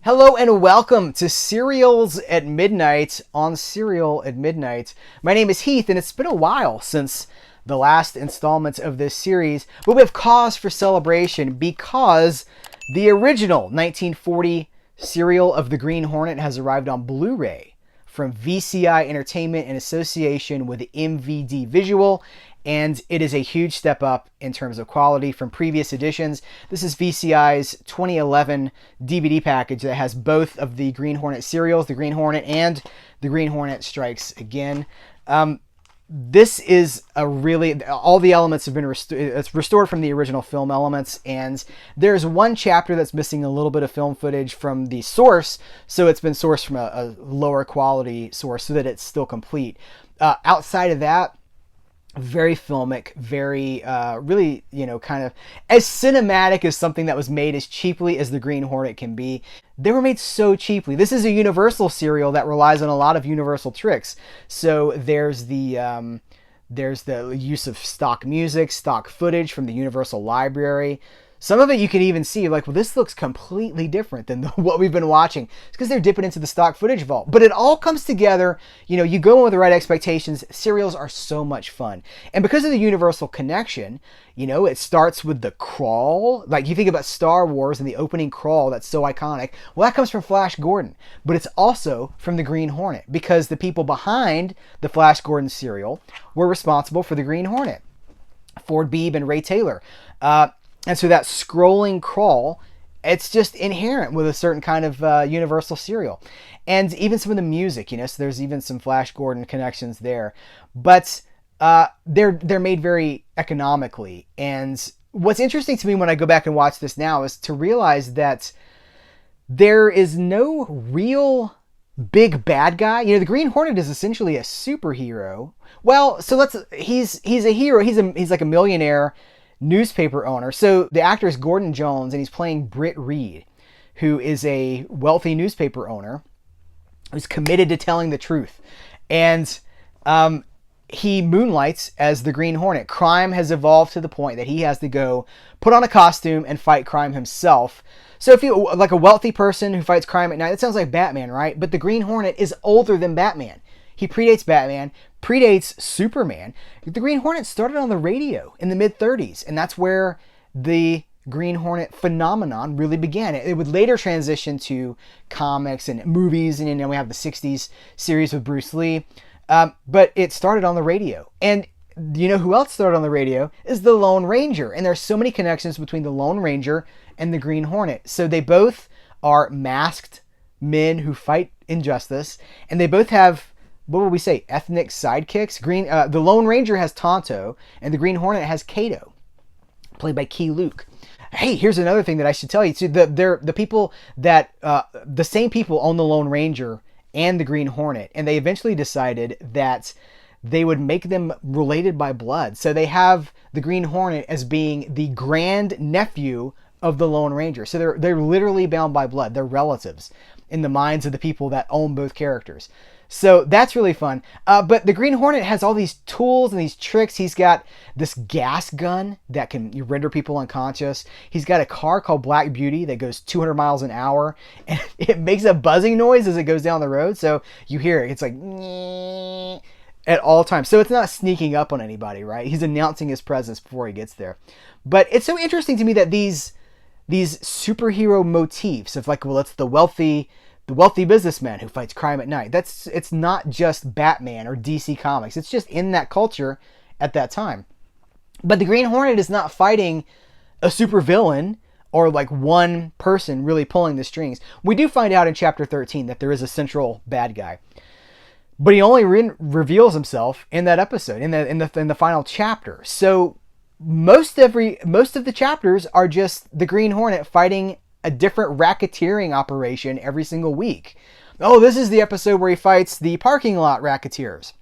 Hello and welcome to Serials at Midnight on Serial at Midnight. My name is Heath, and it's been a while since the last installment of this series, but we have cause for celebration because the original 1940 serial of the Green Hornet has arrived on Blu-ray from VCI Entertainment in association with MVD Visual, and it is a huge step up in terms of quality from previous editions. This is VCI's 2011 DVD package that has both of the Green Hornet serials, the Green Hornet and the Green Hornet Strikes Again. This is a really, all the elements have been restored from the original film elements, and there's one chapter that's missing a little bit of film footage from the source, so it's been sourced from a lower quality source so that it's still complete. Outside of that, very filmic, very, really, kind of as cinematic as something that was made as cheaply as the Green Hornet can be. They were made so cheaply. This is a Universal serial that relies on a lot of Universal tricks. So there's the use of stock music, stock footage from the Universal library. Some of it you can even see, like, well, this looks completely different than what we've been watching. It's because they're dipping into the stock footage vault. But it all comes together. You go in with the right expectations. Serials are so much fun. And because of the Universal connection, it starts with the crawl. Like, you think about Star Wars and the opening crawl that's so iconic. Well, that comes from Flash Gordon. But it's also from the Green Hornet, because the people behind the Flash Gordon serial were responsible for the Green Hornet. Ford Beebe and Ray Taylor. And so that scrolling crawl, it's just inherent with a certain kind of Universal serial. And even some of the music, so there's even some Flash Gordon connections there. But they're made very economically. And what's interesting to me when I go back and watch this now is to realize that there is no real big bad guy. The Green Hornet is essentially a superhero. Well, so he's a hero. He's like a millionaire newspaper owner. So the actor is Gordon Jones, and he's playing Britt Reed, who is a wealthy newspaper owner who's committed to telling the truth. And he moonlights as the Green Hornet. Crime has evolved to the point that he has to go put on a costume and fight crime himself. So if you like a wealthy person who fights crime at night, that sounds like Batman, right? But the Green Hornet is older than Batman. He predates Batman, predates Superman. The Green Hornet started on the radio in the mid-30s, and that's where the Green Hornet phenomenon really began. It would later transition to comics and movies, and we have the 60s series with Bruce Lee. But it started on the radio. And who else started on the radio is the Lone Ranger. And there's so many connections between the Lone Ranger and the Green Hornet. So they both are masked men who fight injustice, and they both have, what would we say, ethnic sidekicks? The Lone Ranger has Tonto, and the Green Hornet has Kato, played by Key Luke. Hey, here's another thing that I should tell you. So the people that, the same people own the Lone Ranger and the Green Hornet, and they eventually decided that they would make them related by blood. So they have the Green Hornet as being the grand nephew of the Lone Ranger. So they're literally bound by blood. They're relatives in the minds of the people that own both characters. So that's really fun. But the Green Hornet has all these tools and these tricks. He's got this gas gun that can render people unconscious. He's got a car called Black Beauty that goes 200 miles an hour, and it makes a buzzing noise as it goes down the road. So you hear it. It's like at all times. So it's not sneaking up on anybody, right? He's announcing his presence before he gets there. But it's so interesting to me that these superhero motifs of, like, well, it's the wealthy businessman who fights crime at night. It's not just Batman or DC Comics. It's just in that culture at that time. But the Green Hornet is not fighting a supervillain or like one person really pulling the strings. We do find out in chapter 13 that there is a central bad guy, but he only reveals himself in that episode, in the final chapter. So most of the chapters are just the Green Hornet fighting a different racketeering operation every single week. Oh, this is the episode where he fights the parking lot racketeers.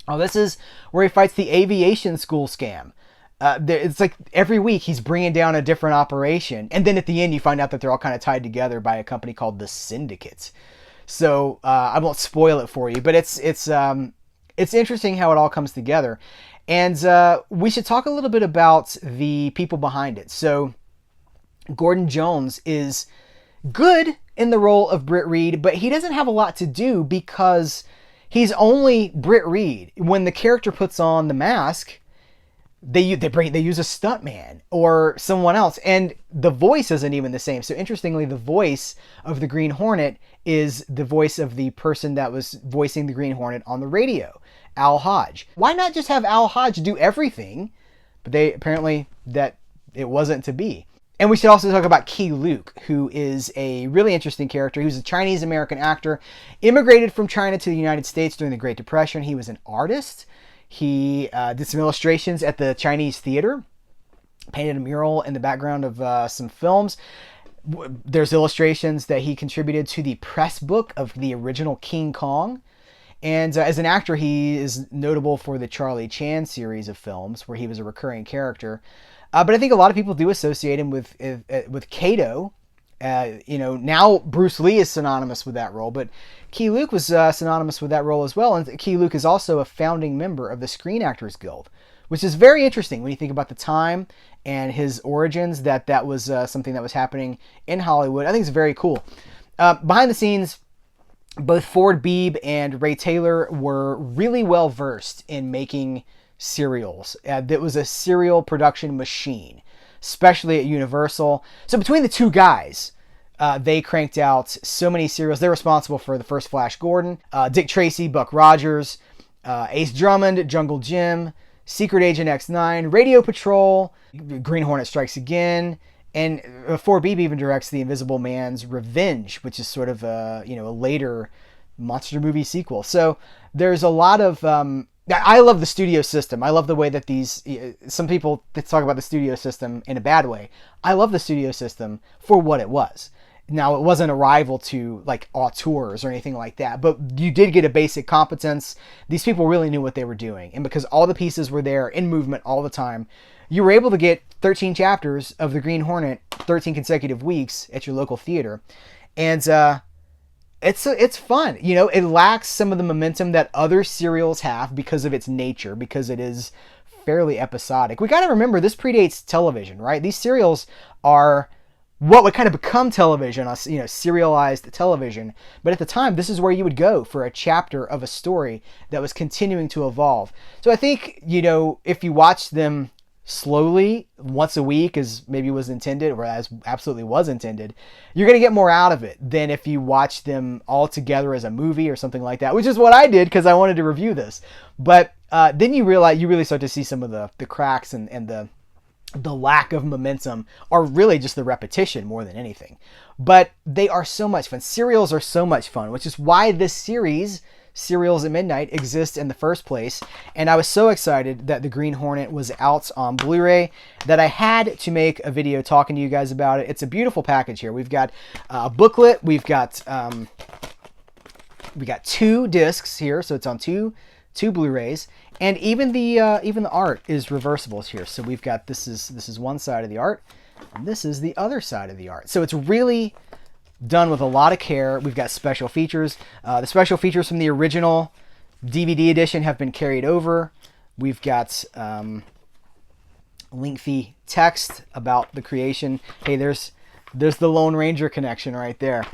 Oh, this is where he fights the aviation school scam. It's like every week he's bringing down a different operation. And then at the end you find out that they're all kind of tied together by a company called the Syndicate. So I won't spoil it for you, but it's interesting how it all comes together. And we should talk a little bit about the people behind it. So Gordon Jones is good in the role of Britt Reed, but he doesn't have a lot to do because he's only Britt Reed. When the character puts on the mask, they use a stuntman or someone else, and the voice isn't even the same. So interestingly, the voice of the Green Hornet is the voice of the person that was voicing the Green Hornet on the radio, Al Hodge. Why not just have Al Hodge do everything? But they apparently that it wasn't to be. And we should also talk about Key Luke, who is a really interesting character. He was a Chinese-American actor, immigrated from China to the United States during the Great Depression. He was an artist. He did some illustrations at the Chinese theater, painted a mural in the background of some films. There's illustrations that he contributed to the press book of the original King Kong. And as an actor, he is notable for the Charlie Chan series of films where he was a recurring character. But I think a lot of people do associate him with Kato. Now Bruce Lee is synonymous with that role, but Key Luke was synonymous with that role as well. And Key Luke is also a founding member of the Screen Actors Guild, which is very interesting when you think about the time and his origins, that was something that was happening in Hollywood. I think it's very cool. Behind the scenes, both Ford Beebe and Ray Taylor were really well versed in making serials. That was a serial production machine, especially at Universal. So between the two guys, they cranked out so many serials. They're responsible for the first Flash Gordon, Dick Tracy, Buck Rogers, Ace Drummond, Jungle Jim, Secret Agent X9, Radio Patrol, Green Hornet Strikes Again, and Ford Beebe even directs The Invisible Man's Revenge, which is sort of a later monster movie sequel. So there's a lot of I love the studio system. I love the way that some people talk about the studio system in a bad way. I love the studio system for what it was. Now, it wasn't a rival to like auteurs or anything like that, but you did get a basic competence. These people really knew what they were doing. And because all the pieces were there in movement all the time, you were able to get 13 chapters of the Green Hornet, 13 consecutive weeks at your local theater. And it's fun. It lacks some of the momentum that other serials have because of its nature, because it is fairly episodic. We got to remember this predates television, right? These serials are what would kind of become television, serialized television. But at the time, this is where you would go for a chapter of a story that was continuing to evolve. So I think, if you watch them slowly, once a week, as maybe was intended, or as absolutely was intended, you're going to get more out of it than if you watch them all together as a movie or something like that, which is what I did because I wanted to review this. But then you realize, you really start to see some of the cracks and the lack of momentum, are really just the repetition more than anything. But they are so much fun. Serials are so much fun, which is why this series, Serials at Midnight, exists in the first place. And I was so excited that the Green Hornet was out on Blu-ray that I had to make a video talking to you guys about it. It's a beautiful package here. We've got a booklet. We've got 2 discs here, so it's on two Blu-rays, and even the art is reversible here. So we've got this is one side of the art, and this is the other side of the art. So it's really done with a lot of care. We've got special features. The special features from the original DVD edition have been carried over. We've got lengthy text about the creation. Hey, there's the Lone Ranger connection right there.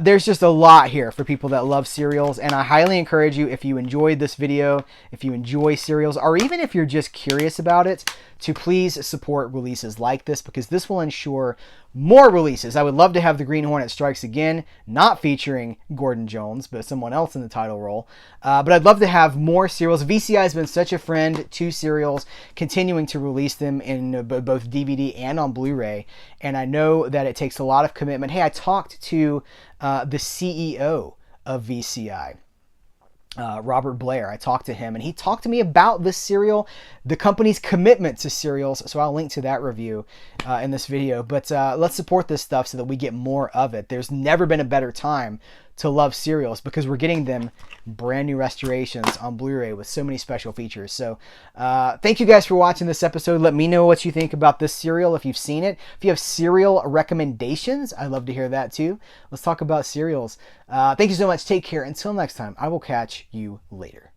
There's just a lot here for people that love serials, and I highly encourage you, if you enjoyed this video, if you enjoy serials, or even if you're just curious about it, to please support releases like this, because this will ensure more releases. I would love to have the Green Hornet Strikes Again, not featuring Gordon Jones, but someone else in the title role. But I'd love to have more serials. VCI has been such a friend to serials, continuing to release them in both DVD and on Blu-ray. And I know that it takes a lot of commitment. Hey, I talked to the CEO of VCI, Robert Blair. I talked to him, and he talked to me about this serial, the company's commitment to serials. So I'll link to that review in this video. But let's support this stuff so that we get more of it. There's never been a better time to love serials, because we're getting them brand new restorations on Blu-ray with so many special features. So thank you guys for watching this episode. Let me know what you think about this serial, if you've seen it. If you have serial recommendations, I'd love to hear that too. Let's talk about serials. Thank you so much. Take care. Until next time, I will catch you later.